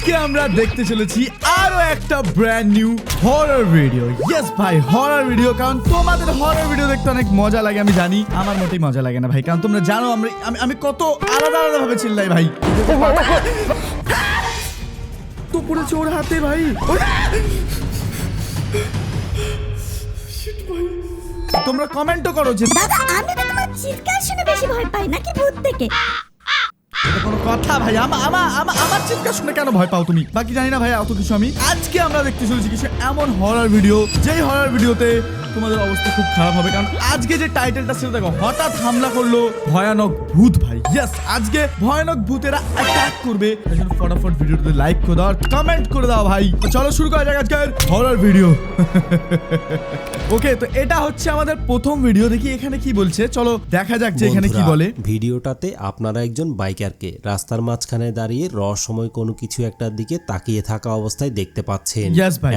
আজকে আমরা দেখতে চলেছি আরো একটা brand new horror video. Yes ভাই, হরর ভিডিও, কারণ তোমাদের হরর ভিডিও দেখতে অনেক মজা লাগে আমি জানি। আমার মোটেই মজা লাগে না ভাই, কারণ তোমরা জানো আমি কত আলাদা আলাদা ভাবে চিল্লাই ভাই। তো পড়েছে ওর হাতে ভাই। তোমরা কমেন্টও করো যে দাদা আমি তো তোমার চিৎকার শুনে বেশি ভয় পাই নাকি ভূত থেকে। এটা কোনো কথা ভাই? আমার চিৎকার শুনে কেন ভয় পাও তুমি? বাকি জানি না ভাই অত কিছু আমি। আজকে আমরা দেখতে চলেছি কিছু এমন হরর ভিডিও, যেই হরর ভিডিওতে তোমাদের অবস্থা খুব খারাপ হবে, কারণ আজকে যে টাইটেলটা ছিল দেখো, হঠাৎ হামলা করলো ভয়ানক ভূত ভাই। ইয়েস, আজকে ভয়ানক ভূতেরা অ্যাটাক করবে। তাই জন্য ফটাফট ভিডিওতে লাইক করে দাও আর কমেন্ট করে দাও ভাই। তো চলো শুরু করা যাক আজকের হরর ভিডিও। ওকে, তো এটা হচ্ছে আমাদের প্রথম ভিডিও। দেখি এখানে কি বলছে, চলো দেখা যাক যে এখানে কি বলে। ভিডিওটাতে আপনারা একজন বাইকারকে রাস্তার মাঝখানে দাঁড়িয়ে রহস্যময় কোনো কিছু একটার দিকে তাকিয়ে থাকা অবস্থায় দেখতে পাচ্ছেন।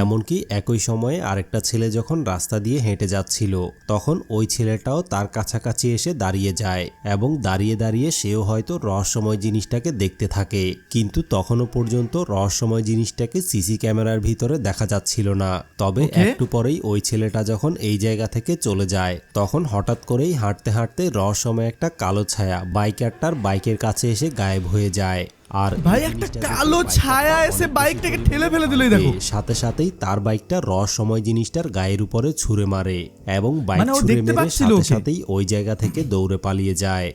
এমনকি একই সময়ে আরেকটা ছেলে যখন রাস্তা দিয়ে হেঁটে যাচ্ছিল, তখন ওই ছেলেটাও তার কাছাকাছি এসে দাঁড়িয়ে যায় এবং দাঁড়িয়ে দাঁড়িয়ে সেও হয়তো রহস্যময় জিনিসটাকে দেখতে থাকে, কিন্তু তখনও পর্যন্ত রহস্যময় জিনিসটাকে সিসি ক্যামেরার ভিতরে দেখা যাচ্ছিল না। তবে একটু পরেই ওই ছেলেটা যখন এই জায়গা থেকে চলে যায়, তখন হঠাৎ করেই হাঁটতে হাঁটতে রহস্যময় একটা কালো ছায়া বাইকারটার বাইকের কাছে এসে গায়েব হয়ে যায়। আর ভাই একটা কালো ছায়া এসে বাইকটাকে ঠেলে ফেলে দিল। দেখো সাথে সাথেই তার বাইকটা রহস্যময় জিনিসটার গায়ের উপরে ছুঁড়ে মারে এবং বাইক ছুঁড়ে মেরে সাথে সাথেই ওই জায়গা থেকে দৌড়ে পালিয়ে যায়।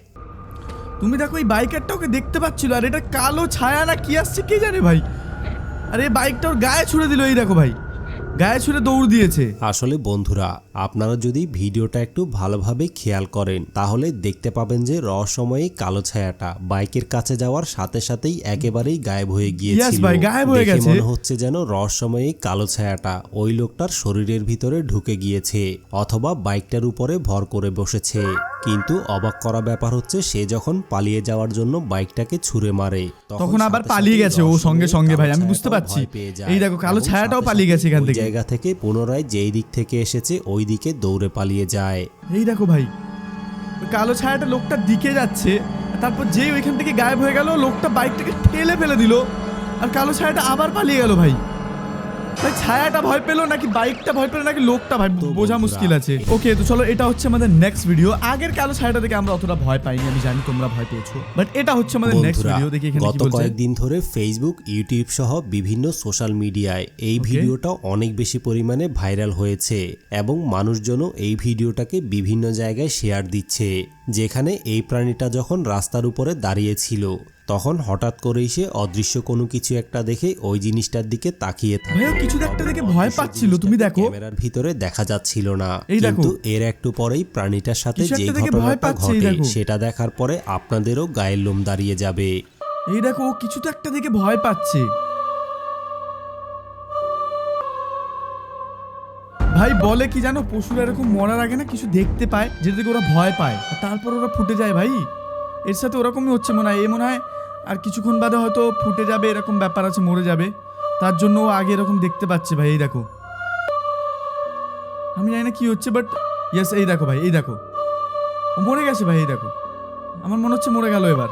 তুমি দেখো এই বাইকারটা ওকে দেখতে পাচ্ছিল, আর এটা কালো ছায়া না কি আসছে কে জানে ভাই। আরে বাইকটা ওর গায়ে ছুঁড়ে দিল, এই দেখো ভাই গায়ে ছুঁড়ে দৌড় দিয়েছে। আসলে বন্ধুরা, আপনারা যদি ভিডিওটা একটু ভালোভাবে খেয়াল করেন তাহলে দেখতে পাবেন যে রহস্যময়ী কালো ছায়াটা বাইকের কাছে যাওয়ার সাথে সাথেই একেবারেই গায়েব হয়ে গিয়েছিল। দেখে মনে হচ্ছে যেন রহস্যময়ী কালো ছায়াটা ওই লোকটার শরীরের ভিতরে ঢুকে গিয়েছে অথবা বাইকটার উপরে ভর করে বসেছে। কিন্তু অবাক করা ব্যাপার হচ্ছে, সে যখন পালিয়ে যাওয়ার জন্য বাইকটাকে ছুঁড়ে মারে তখন আবার পালিয়ে গেছে ও সঙ্গে সঙ্গে ভাই, আমি বুঝতে পারছি। এই দেখো কালো ছায়াটাও পালিয়ে গেছে এখান থেকে, জায়গা থেকে পুনরায় যেই দিক থেকে এসেছে ওই দিকে দৌড়ে পালিয়ে যায়। এই দেখো ভাই কালো ছায়াটা লোকটার দিকে যাচ্ছে, তারপর যেই ওইখান থেকে গায়েব হয়ে গেল, লোকটা বাইকটাকে ঠেলে ফেলে দিল আর কালো ছায়াটা আবার পালিয়ে গেল। ভাই ছায়াটা ভয় পেলো নাকি বাইকটা ভয় পেলো নাকি লোকটা ভাই বোঝা মুশকিল আছে। ওকে, তো চলো এটা হচ্ছে আমাদের নেক্সট ভিডিও। আগের কালো ছায়াটা দেখে আমরা অতটা ভয় পাইনি, আমি জানি তোমরা ভয় পেয়েছো, বাট এটা হচ্ছে আমাদের নেক্সট ভিডিও। দেখি এখানে কি বলছে। গত কয়েকদিন ধরে ফেসবুক, ইউটিউব সহ বিভিন্ন সোশ্যাল মিডিয়ায় এই ভিডিওটা অনেক বেশি পরিমাণে ভাইরাল হয়েছে এবং মানুষজনও এই ভিডিওটাকে বিভিন্ন জায়গায় শেয়ার দিচ্ছে, যেখানে এই প্রাণীটা যখন রাস্তার উপরে দাঁড়িয়ে ছিল তখন হঠাৎ করেই সে অদৃশ্য কোনো কিছু একটা দেখে ওই জিনিসটার দিকে তাকিয়ে থাকে। কিছু একটা দেখে ভয় পাচ্ছিল, তুমি দেখো ক্যামেরার ভিতরে দেখা যাচ্ছিল না, কিন্তু এর একটু পরেই প্রাণীটার সাথে যে ঘটনাটা ঘটে সেটা দেখার পরে আপনাদেরও গায়ের লোম দাঁড়িয়ে যাবে। এই দেখো ও কিছু তো একটা দেখে ভয় পাচ্ছে ভাই। বলে কি জানো, পশুরা এরকম মরার আগে না কিছু দেখতে পায় যেটা থেকে ওরা ভয় পায়, তারপর ওরা ফুটে যায় ভাই। এর সাথে ওরকমই হচ্ছে মনে হয়, মনে হয় আর কিছুক্ষণ বাদে হয়তো ফুটে যাবে, এরকম ব্যাপার আছে, মরে যাবে, তার জন্য ও আগে এরকম দেখতে পাচ্ছে ভাই। এই দেখো আমি জানি না কি হচ্ছে, বাট ইয়েস এই দেখো ভাই, এই দেখো ও মরে গেছে ভাই। এই দেখো আমার মনে হচ্ছে মরে গেল এবার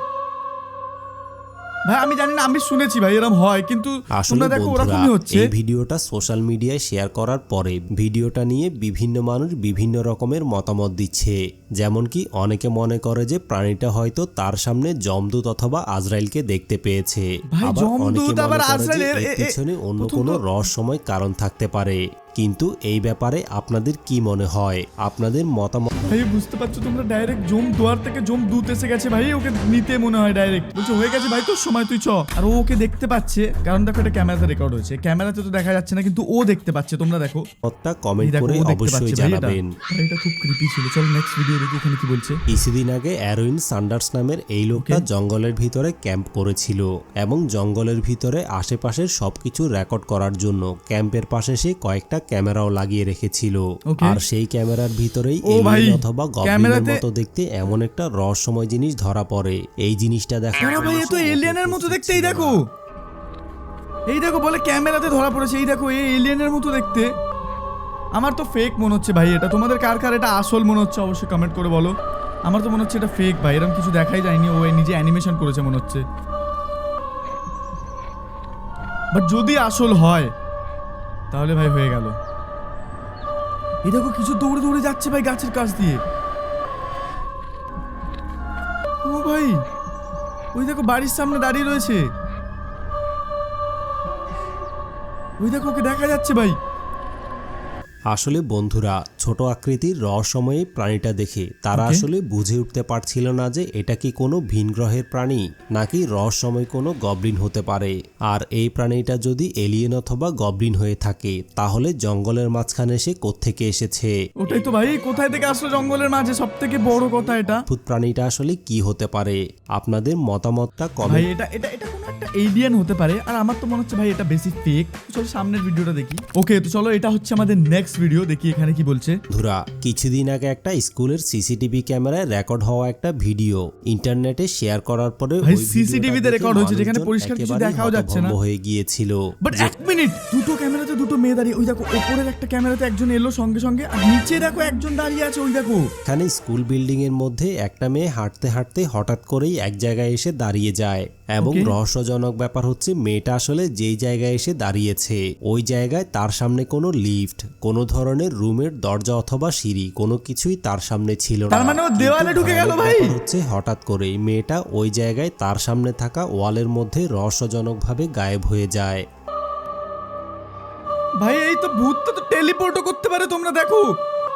ভাই। আমি জানি না, আমি শুনেছি ভাই এরকম হয়, কিন্তু আসলে দেখো ওরকমই হচ্ছে। এই ভিডিওটা সোশ্যাল মিডিয়ায় শেয়ার করার পরে ভিডিওটা নিয়ে বিভিন্ন মানুষ বিভিন্ন রকমের মতামত দিচ্ছে। যেমন কি অনেকে মনে করে যে প্রাণীটা হয়তো তার সামনে যমদূত অথবা আজরাইলকে দেখতে পেয়েছে, আবার অনেকে মনে করে যে এর পিছনে অন্য কোনো রহস্যময় কারণ থাকতে পারে। কিন্তু এই ব্যাপারে আপনাদের কি মনে হয়? আপনাদের মতামত ভাই বুঝতে পারছো তোমরা, ডাইরেক্ট জম দুয়ার থেকে জম দূত এসে গেছে ভাই, ওকে নিতে মনে হয় ডাইরেক্ট বলছে হয়ে গেছে ভাই তোর সময়, তুই চ। আর ও ওকে দেখতে পাচ্ছে, কারণ দেখো এটা ক্যামেরাতে রেকর্ড হয়েছে, ক্যামেরাতে তো দেখা যাচ্ছে না কিন্তু ও দেখতে পাচ্ছে। তোমরা দেখো, কমেন্ট করে অবশ্যই জানাবেন। এটা খুব ক্রিপি ছিল। চলো নেক্সট ভিডিও দেখি এখানে কি বলছে। কিছুদিন আগে অ্যারোইন সান্ডার্স নামের এই লোকটা জঙ্গলের ভিতরে ক্যাম্প করেছিল এবং জঙ্গলের ভিতরে আশেপাশের সবকিছু রেকর্ড করার জন্য ক্যাম্পের পাশে সে কয়েকটা ক্যামেরাও লাগিয়ে রেখেছিল। আর সেই ক্যামেরার ভিতরেই এলিয়েন অথবা গবলিনের মতো দেখতে এমন একটা রহস্যময় জিনিস ধরা পড়ে। এই জিনিসটা দেখো ভাই, এ তো এলিয়েনের মতো দেখতে। এই দেখো, এই দেখো বলে ক্যামেরাতে ধরা পড়েছে। এই দেখো এই এলিয়েনের মতো দেখতে। আমার তো ফেক মনে হচ্ছে ভাই এটা। তোমাদের কার কার এটা আসল মনে হচ্ছে অবশ্যই কমেন্ট করে বলো। আমার তো মনে হচ্ছে এটা ফেক ভাই, এরকম কিছু দেখাই যায়নি, ও নিজে অ্যানিমেশন করেছে মনে হচ্ছে। বাট যদি আসল হয় তাহলে ভাই হয়ে গেল। এই দেখো কিছু দৌড়ে দৌড়ে যাচ্ছে ভাই গাছের কাছ দিয়ে। ও ভাই ওই দেখো বাড়ির সামনে দাঁড়িয়ে রয়েছে, ওই দেখো ওকে দেখা যাচ্ছে ভাই। আসলে বন্ধুরা, ছোট আকৃতির রহস্যময়ী প্রাণীটা দেখে তারা Okay. আসলে বুঝে উঠতে পারছিল না যে এটা কি কোনো ভিন গ্রহের প্রাণী নাকি রহস্যময় কোনো গবলিন হতে পারে। আর এই প্রাণীটা যদি এলিয়েন অথবা গবলিন হয়ে থাকে তাহলে জঙ্গলের মাঝখানে এসে কোত্থেকে এসেছে, ওটাই তো ভাই, কোথায় থেকে আসলো জঙ্গলের মাঝে, সব থেকে বড় কথা এটা। অদ্ভুত প্রাণীটা আসলে কি হতে পারে, আপনাদের মতামতটা ভাই কমেন্ট এটা এটা এটা কোনো একটা এলিয়েন হতে পারে, আর আমার তো মনে হচ্ছে ভাই এটা বেশি ফেক। চলো সামনের ভিডিওটা দেখি। ওকে তো চলো, এটা হচ্ছে আমাদের নেক্সট ভিডিও, দেখি এখানে কি বলছে। বন্ধুরা, কিছুদিন আগে একটা স্কুলের সিসিটিভি ক্যামেরায় রেকর্ড হওয়া একটা ভিডিও ইন্টারনেটে শেয়ার করার পরে ভাই, ওই CCTV তে রেকর্ড হয়েছে, যেখানে মানুষজন পরিষ্কার কিছু একেবারেই দেখাও যাচ্ছে না। হতভম্ব হয়ে গিয়েছিল। বাট এক মিনিট, দুটো ক্যামেরাতে দুটো মেয়ে দাঁড়িয়ে, ওই দেখো ওপরের একটা ক্যামেরাতে একজন এলো সঙ্গে সঙ্গে, আর নিচে দেখো একজন দাঁড়িয়ে আছে, ওই দেখো। এখানে স্কুল বিল্ডিং এর মধ্যে একটা মেয়ে হাঁটতে হাঁটতে হঠাৎ করেই এক জায়গায় এসে দাঁড়িয়ে যায় এবং Okay. রহস্যজনক ব্যাপার হচ্ছে মেয়েটা আসলে যেই জায়গায় এসে দাঁড়িয়েছে ওই জায়গায় তার সামনে কোনো লিফট, কোনো ধরনের রুমের দরজা অথবা সিঁড়ি কোনো কিছুই তার সামনে ছিল না। তার মানে ও দেওয়ালে কিন্তু ঢুকে গেল ভয়ানক ভাই। ব্যাপার হচ্ছে হঠাৎ করেই মেয়েটা ওই জায়গায় তার সামনে থাকা ওয়ালের মধ্যে রহস্যজনকভাবে গায়েব হয়ে যায়। ভাই এই তো ভূত তো টেলিপোর্টও করতে পারে, তোমরা দেখো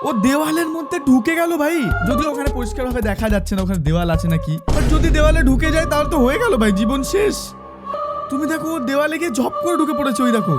ও দেওয়ালের মধ্যে ঢুকে গেল ভাই। যদি ওখানে পরিষ্কারভাবে দেখা যাচ্ছে না ওখানে দেওয়াল আছে নাকি, আর যদি দেওয়ালে ঢুকে যায় তাহলে তো হয়ে গেল ভাই, জীবন শেষ। তুমি দেখো ও দেওয়ালে গিয়ে ঝপ করে ঢুকে পড়েছে, ওই দেখো।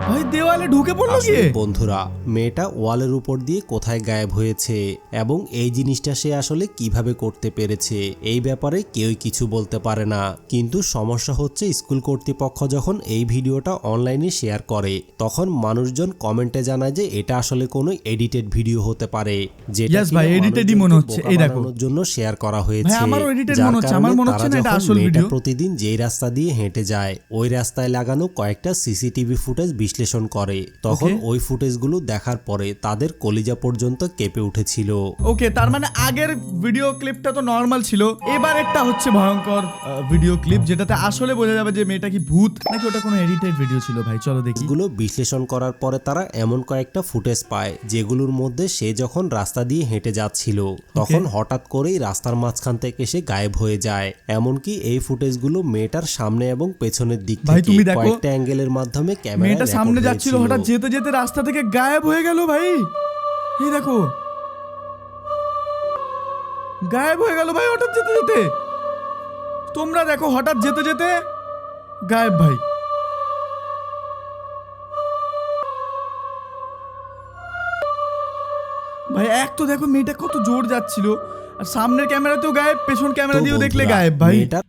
ভাই দেওয়ালে ঢুকে পড়লো আসলে গিয়ে। বন্ধুরা, মেয়েটা ওয়ালের উপর দিয়ে কোথায় গায়েব হয়েছে এবং এই জিনিসটা সে আসলে কিভাবে করতে পেরেছে এই ব্যাপারে কেউই কিছু বলতে পারে না। কিন্তু সমস্যা হচ্ছে স্কুল কর্তৃপক্ষ যখন এই ভিডিওটা অনলাইনে শেয়ার করে তখন মানুষজন কমেন্টে জানায় যে এটা আসলে কোনো এডিটেড ভিডিও হতে পারে, যেটা Yes ভাই, কিনা edited-ই মনে হচ্ছে। মানুষজনকে এই বোকা দেখো। বানানোর জন্য শেয়ার করা হয়েছে। ভাই, আমারও edited যার মনে হচ্ছে। আমার কারণে মনে হচ্ছে তারা না এটা যখন আসল মেয়েটা ভিডিও। প্রতিদিন যেই রাস্তা দিয়ে হেঁটে যায় ওই রাস্তায় লাগানো কয়েকটা সিসিটিভি ফুটেজ বিশ্লেষণ করে, তখন Okay. ওই ফুটেজগুলো দেখার পরে তাদের কলিজা পর্যন্ত কেঁপে উঠেছিল। ওকে, তার মানে আগের ভিডিও ক্লিপটা তো নর্মাল ছিল, এবার একটা হচ্ছে ভয়ঙ্কর ভিডিও ক্লিপ, যেটাতে আসলে বোঝা যাবে যে মেয়েটা কি ভূত নাকি ওটা কোনো এডিটেড ভিডিও ছিল। ভাই চলো দেখি। এগুলো বিশ্লেষণ করার পরে তারা এমন কয়েকটা ফুটেজ পায় যেগুলোর মধ্যে সে যখন রাস্তা দিয়ে হেঁটে যাচ্ছিল তখন হঠাৎ করেই রাস্তার মাঝখান থেকে সে গায়েব হয়ে যায়। এমনকি এই ফুটেজগুলো মেয়েটার সামনে এবং পেছনের দিক ভাই, থেকে তুমি দেখো, কয়েকটা অ্যাঙ্গেলের মাধ্যমে ক্যামেরায় মেয়েটা সামনে রেকর্ড যাচ্ছিল, হয়েছিল। হঠাৎ যেতে যেতে রাস্তা থেকে গায়েব হয়ে গেল ভাই। এই দেখো গায়েব হয়ে গেল ভাই হঠাৎ যেতে যেতে। তোমরা দেখো হঠাৎ যেতে যেতে গায়েব ভাই। ভাই এক তো দেখো মেয়েটা কত জোর যাচ্ছিল, আর সামনের ক্যামেরাতেও গায়েব, পেছন ক্যামেরা তো দিয়েও দেখলে বন্ধুরা, গায়েব ভাই। মেয়েটার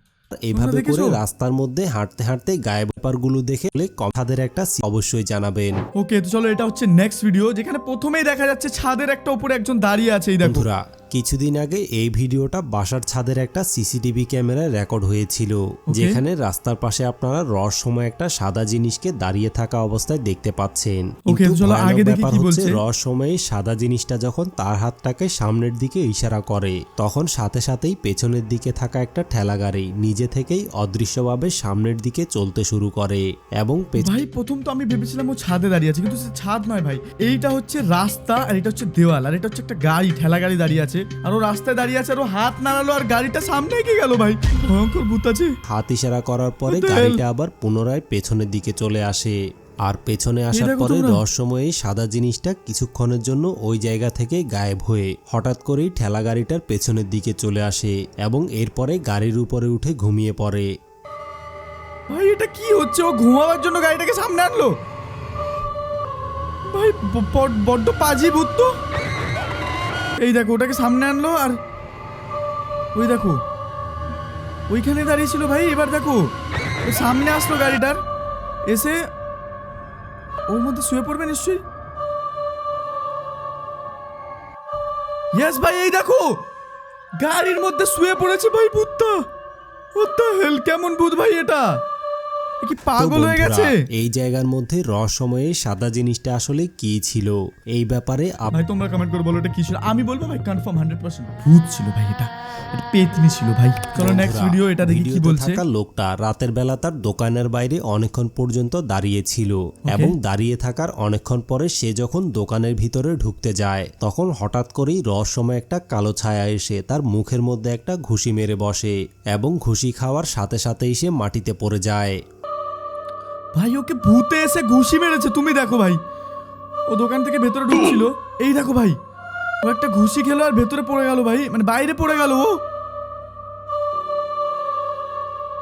এভাবে দেখেছো? করে রাস্তার মধ্যে হাঁটতে হাঁটতে গায়েব ব্যাপারগুলো দেখে কথাদের একটা অবশ্যই জানাবেন। ওকে তো চলো, এটা হচ্ছে নেক্সট ভিডিও, যেখানে প্রথমেই দেখা যাচ্ছে ছাদের একটা উপরে একজন দাঁড়িয়ে আছে। এই দেখো। বন্ধুরা, কিছুদিন আগে এই ভিডিওটা বাসার ছাদের একটা সিসিটিভি ক্যামেরায় রেকর্ড হয়েছিল, যেখানে রাস্তার পাশে আপনারা রহস্যময় একটা সাদা জিনিসকে দাঁড়িয়ে থাকা অবস্থায় দেখতে পাচ্ছেন। ওকে, কিন্তু চলো ভয়ানক আগে দেখি ব্যাপার কি হচ্ছে বলছে। রহস্যময় সাদা জিনিসটা যখন তার হাতটাকে সামনের দিকে ইশারা করে তখন সাথে সাথেই পেছনের দিকে থাকা একটা ঠেলা গাড়ি নিজে থেকেই অদৃশ্যভাবে সামনের দিকে চলতে শুরু করে এবং ভাই প্রথম তো আমি ভেবেছিলাম ও ছাদে দাঁড়িয়ে আছে, কিন্তু সে ছাদ নয় ভাই, এইটা হচ্ছে রাস্তা, আর এটা হচ্ছে দেওয়াল, আর এটা হচ্ছে একটা গাড়ি, ঠেলা গাড়ি দাঁড়িয়ে আছে, আর ও রাস্তায় দাঁড়িয়ে আছে, আর ও হাত নাড়ালো আর গাড়িটা সামনে এগিয়ে গেল ভাই। ভয়ঙ্কর ভূত আছে। হাত ইশারা করার পরে What the hell? গাড়িটা আবার পুনরায় পেছনের দিকে চলে আসে, আর পেছনে আসার দেখো পরে তোমরা। রহস্যময়ী সাদা জিনিসটা কিছুক্ষণের জন্য ওই জায়গা থেকে গায়েব হয়ে হঠাৎ করেই ঠেলা গাড়িটার পেছনের দিকে চলে আসে এবং এরপরে গাড়ির উপরে উঠে ঘুমিয়ে পড়ে। ভাই এটা কি হচ্ছে? ও ঘুমাবার জন্য গাড়িটাকে সামনে আনলো ভাই। বড্ড পাজি ভূত তো। এই দেখো ওটাকে সামনে আনলো, আর ওই দেখো ওইখানে দাঁড়িয়ে ছিল ভাই। এবার দেখো ও সামনে আসলো গাড়িটার, এসে ওর মধ্যে শুয়ে পড়বে নিশ্চয়ই। ইয়েস ভাই, এই দেখো গাড়ির মধ্যে শুয়ে পড়েছে ভাই ভূতটা। What the hell? কেমন ভূত ভাই এটা? এ কি তো পাগল হয়ে বন্ধুরা, গেছে? এই জায়গার মধ্যে রহস্যময় সাদা জিনিসটা আসলে কি ছিল এই ব্যাপারে ভাই তোমরা কমেন্ট করে বলো এটা কি ছিল। আমি বলবো ভাই কনফার্ম 100% ভূত ছিল ভাই, এটা পেতনি ছিল ভাই। চলো নেক্সট ভিডিও, এটা দেখি কি ভিডিওতে বলছে। থাকা লোকটা রাতের বেলা তার দোকানের বাইরে অনেকক্ষণ পর্যন্ত দাঁড়িয়ে ছিল এবং দাঁড়িয়ে থাকার অনেকক্ষণ পরে সে যখন দোকানের ভিতরে ঢুকতে যায় তখন হঠাৎ করেই রহস্যময় একটা কালো ছায়া এসে তার মুখের মধ্যে একটা ঘুষি মেরে বসে এবং ঘুষি খাওয়ার সাথে সাথেই সে মাটিতে পড়ে যায়। ভাই ওকে ভূতে এসে ঘুষি মেরেছে, তুমি দেখো ভাই। ও দোকান থেকে ভেতরে ঢুকছিল, এই দেখো ভাই, ও একটা ঘুষি খেলো আর ভেতরে পড়ে গেল ভাই, মানে বাইরে পড়ে গেল ও।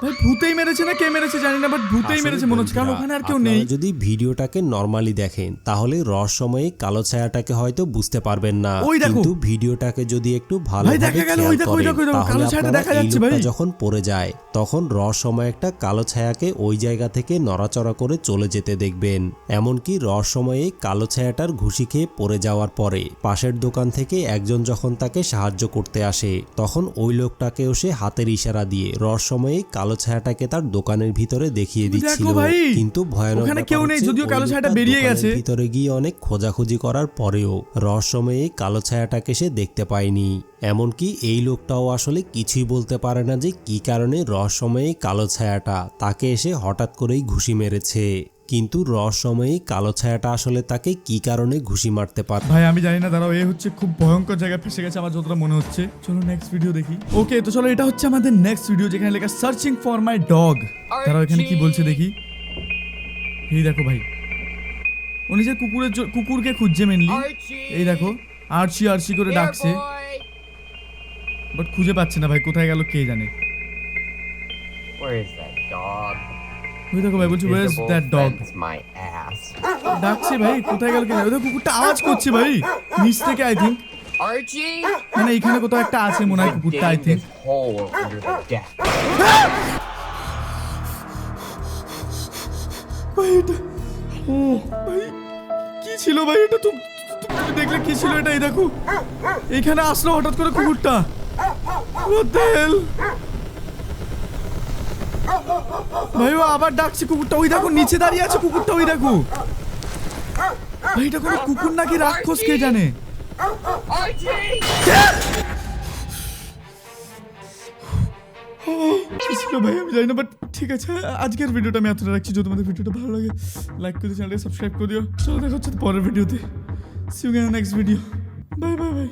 ভাই ভূতেই মেরেছে না কে মেরেছে জানি না, বাট ভূতেই আসলে মেরেছে মনে হচ্ছে, কারণ বন্ধুরা, ওখানে আর কেউ আপনারা নেই। যদি ভিডিওটাকে নরমালি দেখেন তাহলে রহস্যময়ী কালো ছায়াটাকে হয়তো বুঝতে পারবেন না, ওই দেখো। কিন্তু ভিডিওটাকে যদি একটু ভাই ভালোভাবে দেখা গেল, খেয়াল ওই দেখো, ওই করেন দেখো, ওই দেখো, তাহলে কালো ছায়াটা আপনারা দেখা এই যাচ্ছে লোকটা ভাই। যখন পড়ে যায় তখন রহস্যময় একটা কালো ছায়াকে ওই জায়গা থেকে নড়াচড়া করে চলে যেতে দেখবেন। এমনকি রহস্যময়ী কালো ছায়াটার ঘুষি খেয়ে পড়ে যাওয়ার পরে পাশের দোকান থেকে একজন যখন তাকে সাহায্য করতে আসে তখন ওই লোকটাকেও সে হাতের ইশারা দিয়ে রহস্যময়ী কালো ছায়াটাকে তার দোকানের ভিতরে দেখিয়ে তুমি দিচ্ছিল। দেখো ভাই, কিন্তু ভয়ানক ওখানে ব্যাপার কেউ নেই, হচ্ছে যদিও ওই কালো ছায়াটা লোকটা বেরিয়ে দোকানের গেছে। ভিতরে গিয়ে অনেক খোঁজাখুঁজি করার পরেও রহস্যময়ী কালো ছায়াটাকে সে দেখতে পায়নি। এমনকি এই লোকটাও আসলে কিছুই বলতে পারে না যে কি কারণে রহস্যময়ী কালো ছায়াটা তাকে এসে হঠাৎ করেই ঘুষি মেরেছে, কিন্তু রহস্যময়ী কালো ছায়াটা আসলে তাকে কি কারণে ঘুষি মারতে পারে। ভাই আমি জানি না, দাঁড়াও, এ হচ্ছে খুব ভয়ঙ্কর জায়গায় ফেসে গেছে আমার যতটা মনে হচ্ছে। চলো নেক্সট ভিডিও দেখি। ওকে, তো চলো এটা হচ্ছে আমাদের নেক্সট ভিডিও যেখানে লেখা সার্চিং ফর মাই ডগ। দাঁড়াও এখানে কি বলছে দেখি। এই দেখো ভাই, ও নিজের কুকুরকে খুঁজছে মেনলি। এই দেখো আরশি আরশি করে ডাকছে, বাট খুঁজে পাচ্ছে না ভাই, কোথায় গেল কে জানে। Where is that dog? ওই দেখো ভাই বলছে where is Invisible that dog. threatens my ass. ডাকছে ভাই, কোথায় গেল কে জানে। ওই দেখো কুকুরটা আওয়াজ করছে ভাই নিচ থেকে, আই থিঙ্ক। Archie? মানে এখানে কোথাও একটা আছে মনে হয় কুকুরটা, I Digging think. this hole under the deck. ভাই এটা, ও ভাই কি ছিল ভাই এটা? তুমি দেখলে কি ছিল এটা? এই দেখো এইখানে আসলো হঠাৎ করে কুকুরটা। What the hell? ভাই ও আবার ডাকছে কুকুরটা, ওই দেখো নিচে দাঁড়িয়ে আছে কুকুরটা, ওই দেখো। ভাই এটা কোনো কুকুর নাকি রাক্ষস কে জানে। Archie! কি ছিল ভাই আমি জানি না, বাট ঠিক আছে, আজকের ভিডিওটা আমি এতটা রাখছি। যদি তোমাদের ভিডিওটা ভালো লাগে লাইক করে দিও, চ্যানেলটা সাবস্ক্রাইব করে দিও। চলো দেখা হচ্ছে পরের ভিডিওতে। See you in next video. Bye bye by.